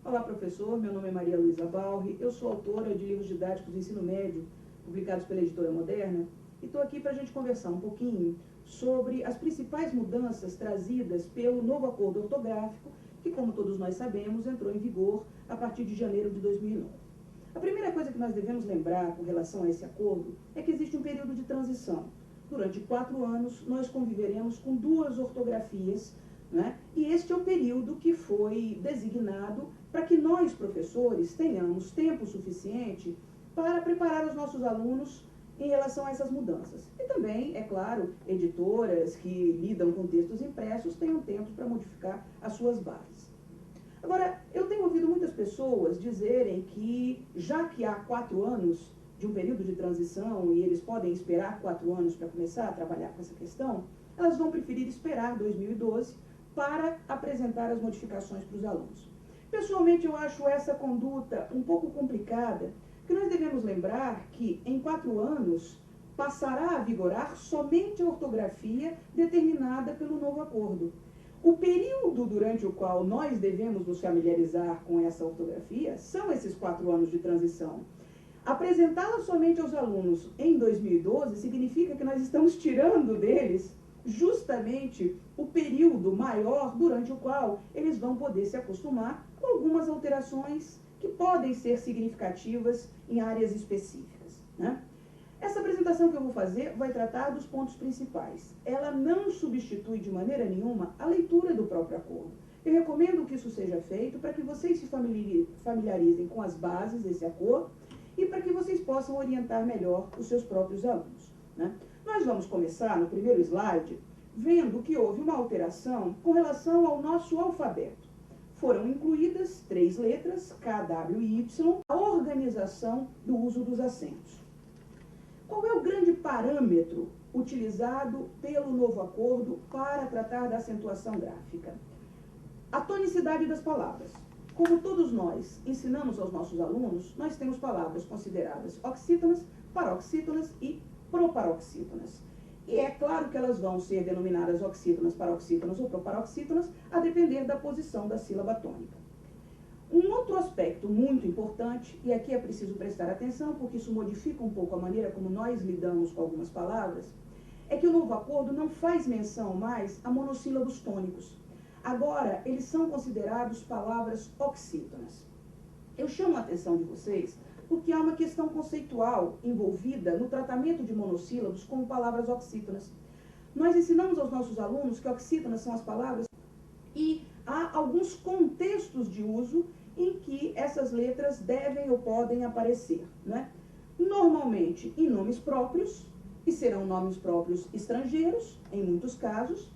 Olá, professor. Meu nome é Maria Luísa Balri. Eu sou autora de livros didáticos de ensino médio, publicados pela Editora Moderna, e estou aqui para a gente conversar um pouquinho sobre as principais mudanças trazidas pelo novo acordo ortográfico, que, como todos nós sabemos, entrou em vigor a partir de janeiro de 2009. A primeira coisa que nós devemos lembrar com relação a esse acordo é que existe um período de transição. Durante 4 anos, nós conviveremos com 2 ortografias, né? E este é o período que foi designado para que nós, professores, tenhamos tempo suficiente para preparar os nossos alunos em relação a essas mudanças. E também, é claro, editoras que lidam com textos impressos tenham tempo para modificar as suas bases. Agora, eu tenho ouvido muitas pessoas dizerem que, já que há 4 anos de um período de transição e eles podem esperar 4 anos para começar a trabalhar com essa questão, elas vão preferir esperar 2012 para apresentar as modificações para os alunos. Pessoalmente, eu acho essa conduta um pouco complicada, porque nós devemos lembrar que, em 4 anos, passará a vigorar somente a ortografia determinada pelo novo acordo. O período durante o qual nós devemos nos familiarizar com essa ortografia são esses 4 anos de transição. Apresentá-la somente aos alunos em 2012 significa que nós estamos tirando deles justamente o período maior durante o qual eles vão poder se acostumar com algumas alterações que podem ser significativas em áreas específicas, né? Essa apresentação que eu vou fazer vai tratar dos pontos principais. Ela não substitui de maneira nenhuma a leitura do próprio acordo. Eu recomendo que isso seja feito para que vocês se familiarizem com as bases desse acordo e para que vocês possam orientar melhor os seus próprios alunos, né? Nós vamos começar no primeiro slide vendo que houve uma alteração com relação ao nosso alfabeto. Foram incluídas 3 letras, K, W e Y, a organização do uso dos acentos. Qual é o grande parâmetro utilizado pelo novo acordo para tratar da acentuação gráfica? A tonicidade das palavras. Como todos nós ensinamos aos nossos alunos, nós temos palavras consideradas oxítonas, paroxítonas e proparoxítonas. E é claro que elas vão ser denominadas oxítonas, paroxítonas ou proparoxítonas, a depender da posição da sílaba tônica. Um outro aspecto muito importante, e aqui é preciso prestar atenção, porque isso modifica um pouco a maneira como nós lidamos com algumas palavras, é que o novo acordo não faz menção mais a monossílabos tônicos. Agora, eles são considerados palavras oxítonas. Eu chamo a atenção de vocês porque há uma questão conceitual envolvida no tratamento de monossílabos como palavras oxítonas. Nós ensinamos aos nossos alunos que oxítonas são as palavras e há alguns contextos de uso em que essas letras devem ou podem aparecer, né? Normalmente em nomes próprios, e serão nomes próprios estrangeiros, em muitos casos,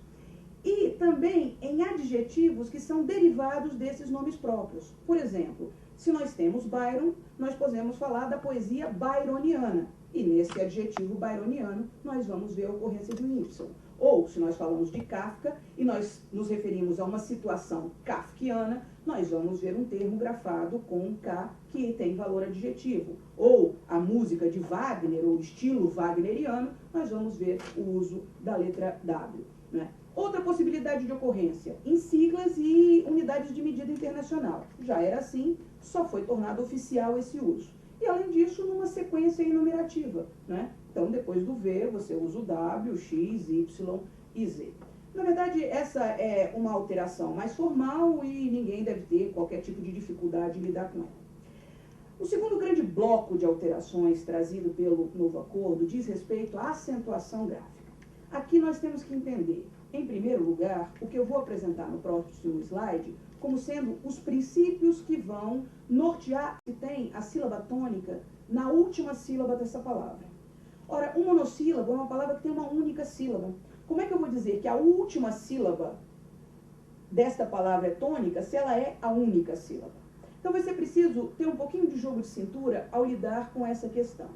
e também em adjetivos que são derivados desses nomes próprios. Por exemplo, se nós temos Byron, nós podemos falar da poesia byroniana. E nesse adjetivo byroniano, nós vamos ver a ocorrência de um Y. Ou, se nós falamos de Kafka, e nós nos referimos a uma situação kafkiana, nós vamos ver um termo grafado com K, que tem valor adjetivo. Ou a música de Wagner, ou estilo wagneriano, nós vamos ver o uso da letra W, né? Outra possibilidade de ocorrência, em siglas e unidades de medida internacional. Já era assim, só foi tornado oficial esse uso. E, além disso, numa sequência enumerativa, né? Então, depois do V, você usa o W, X, Y e Z. Na verdade, essa é uma alteração mais formal e ninguém deve ter qualquer tipo de dificuldade em lidar com ela. O segundo grande bloco de alterações trazido pelo novo acordo diz respeito à acentuação gráfica. Aqui nós temos que entender, em primeiro lugar, o que eu vou apresentar no próximo slide, como sendo os princípios que vão nortear se tem a sílaba tônica na última sílaba dessa palavra. Ora, um monossílabo é uma palavra que tem uma única sílaba. Como é que eu vou dizer que a última sílaba desta palavra é tônica se ela é a única sílaba? Então vai ser preciso ter um pouquinho de jogo de cintura ao lidar com essa questão.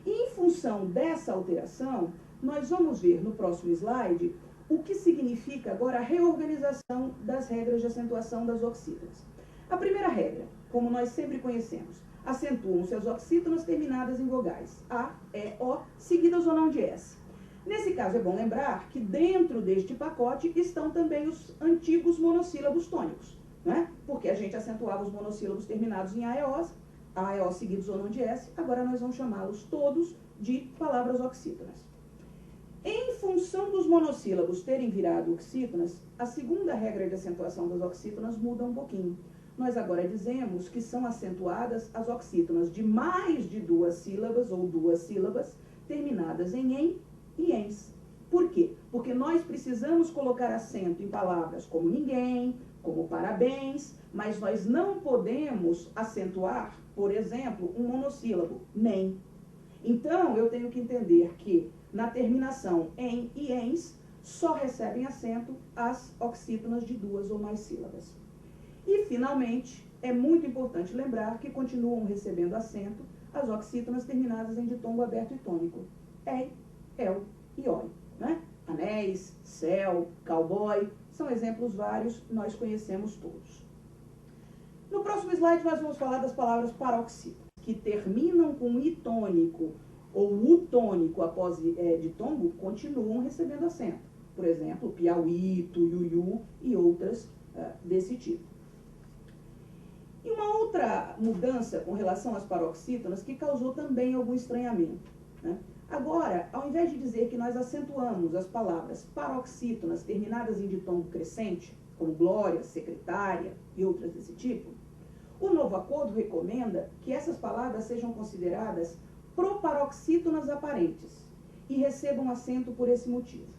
E em função dessa alteração, nós vamos ver no próximo slide o que significa agora a reorganização das regras de acentuação das oxítonas. A primeira regra, como nós sempre conhecemos, acentuam-se as oxítonas terminadas em vogais A, E, O, seguidas ou não de S. Nesse caso, é bom lembrar que dentro deste pacote estão também os antigos monossílabos tônicos. né? Porque a gente acentuava os monossílabos terminados em AEO seguidos ou não de S, agora nós vamos chamá-los todos de palavras oxítonas. Em função dos monossílabos terem virado oxítonas, a segunda regra de acentuação das oxítonas muda um pouquinho. Nós agora dizemos que são acentuadas as oxítonas de mais de duas sílabas ou duas sílabas terminadas em e ens. Por quê? Porque nós precisamos colocar acento em palavras como ninguém, como parabéns, mas nós não podemos acentuar, por exemplo, um monossílabo, nem. Então, eu tenho que entender que na terminação em e ens só recebem acento as oxítonas de duas ou mais sílabas. E, finalmente, é muito importante lembrar que continuam recebendo acento as oxítonas terminadas em ditongo aberto e tônico. Ei, el e oi, né? Anéis, céu, cowboy, são exemplos vários, nós conhecemos todos. No próximo slide, nós vamos falar das palavras paroxítonas, que terminam com i tônico ou u tônico após ditongo, continuam recebendo acento. Por exemplo, piauí, tuiuiu e outras desse tipo. E uma outra mudança com relação às paroxítonas que causou também algum estranhamento, né? Agora, ao invés de dizer que nós acentuamos as palavras paroxítonas terminadas em ditongo crescente, como glória, secretária e outras desse tipo, o novo acordo recomenda que essas palavras sejam consideradas proparoxítonas aparentes e recebam acento por esse motivo.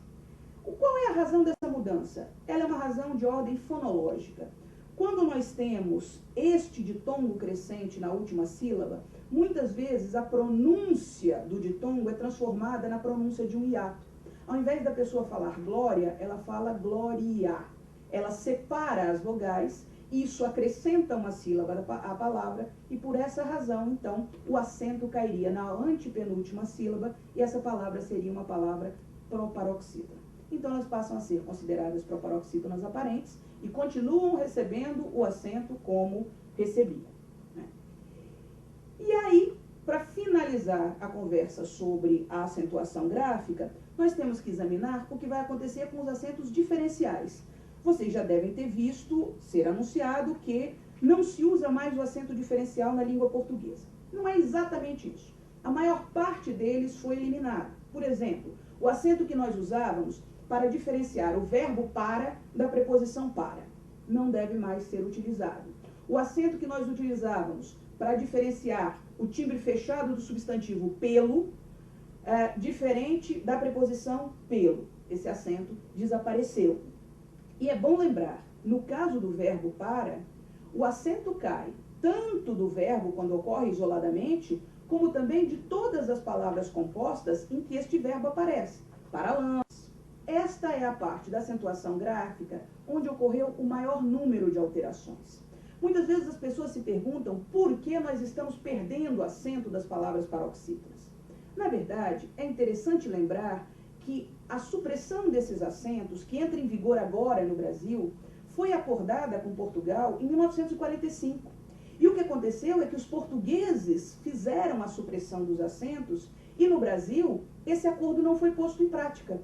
Qual é a razão dessa mudança? Ela é uma razão de ordem fonológica. Quando nós temos este ditongo crescente na última sílaba, muitas vezes a pronúncia do ditongo é transformada na pronúncia de um hiato. Ao invés da pessoa falar glória, ela fala gloria. Ela separa as vogais, isso acrescenta uma sílaba à palavra e por essa razão, então, o acento cairia na antepenúltima sílaba e essa palavra seria uma palavra proparoxítona. Então, elas passam a ser consideradas proparoxítonas aparentes e continuam recebendo o acento como recebiam, né? E aí, para finalizar a conversa sobre a acentuação gráfica, nós temos que examinar o que vai acontecer com os acentos diferenciais. Vocês já devem ter visto ser anunciado que não se usa mais o acento diferencial na língua portuguesa. Não é exatamente isso. A maior parte deles foi eliminado. Por exemplo, o acento que nós usávamos para diferenciar o verbo para da preposição para não deve mais ser utilizado. O acento que nós utilizávamos para diferenciar o timbre fechado do substantivo pelo, diferente da preposição pelo. Esse acento desapareceu. E é bom lembrar, no caso do verbo para, o acento cai tanto do verbo quando ocorre isoladamente, como também de todas as palavras compostas em que este verbo aparece. Paralamas. Esta é a parte da acentuação gráfica onde ocorreu o maior número de alterações. Muitas vezes as pessoas se perguntam por que nós estamos perdendo o acento das palavras paroxítonas. Na verdade, é interessante lembrar que a supressão desses acentos, que entra em vigor agora no Brasil, foi acordada com Portugal em 1945. E o que aconteceu é que os portugueses fizeram a supressão dos acentos e no Brasil esse acordo não foi posto em prática.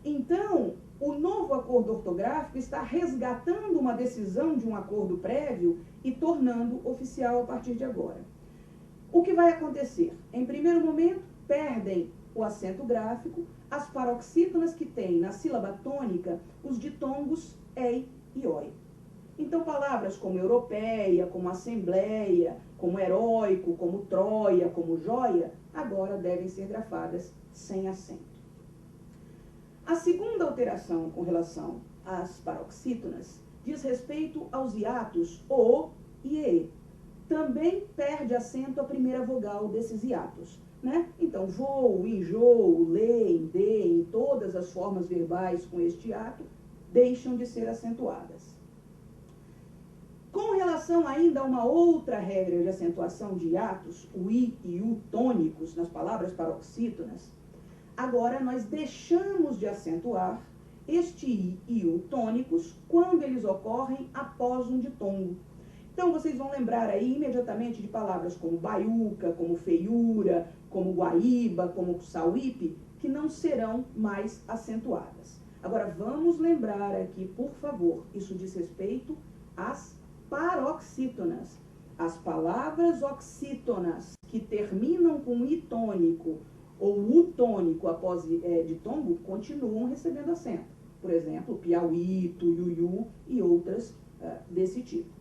Então, o novo acordo ortográfico está resgatando uma decisão de um acordo prévio e tornando oficial a partir de agora. O que vai acontecer? Em primeiro momento, perdem o acento gráfico as paroxítonas que têm na sílaba tônica os ditongos ei e oi. Então, palavras como europeia, como assembleia, como heróico, como Troia, como joia, agora devem ser grafadas sem acento. A segunda alteração com relação às paroxítonas diz respeito aos hiatos o e e. Também perde acento a primeira vogal desses hiatos, né? Então, voo, enjoo, leem, deem, todas as formas verbais com este hiato deixam de ser acentuadas. Com relação ainda a uma outra regra de acentuação de hiatos, o i e u tônicos nas palavras paroxítonas, agora nós deixamos de acentuar este i e u tônicos quando eles ocorrem após um ditongo. Então, vocês vão lembrar aí imediatamente de palavras como baiuca, como feiura, como guaíba, como sauípe, que não serão mais acentuadas. Agora, vamos lembrar aqui, por favor, isso diz respeito às paroxítonas. As palavras oxítonas que terminam com i tônico ou u tônico após ditongo continuam recebendo acento. Por exemplo, piauí, tuiuiu e outras desse tipo.